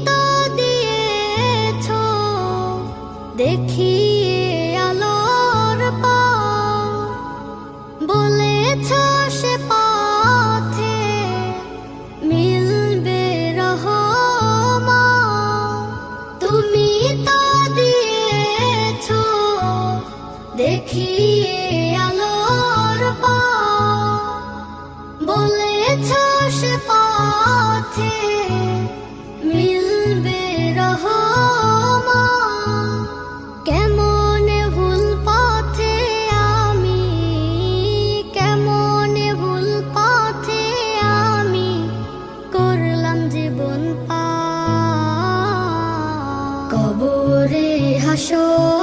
তো দিয়েছ দেখিয়ে আলোর পথ, বলেছ সে পথে মিলবে রহমত। তুমি তো দিয়েছ দেখিয়ে আলোর পথ, বলেছ সে পথে মিলবে রহমত। কেমনে ভুল পথে আমি, কেমনে ভুল পথে আমি করলাম জীবন পার। কবরে হাসর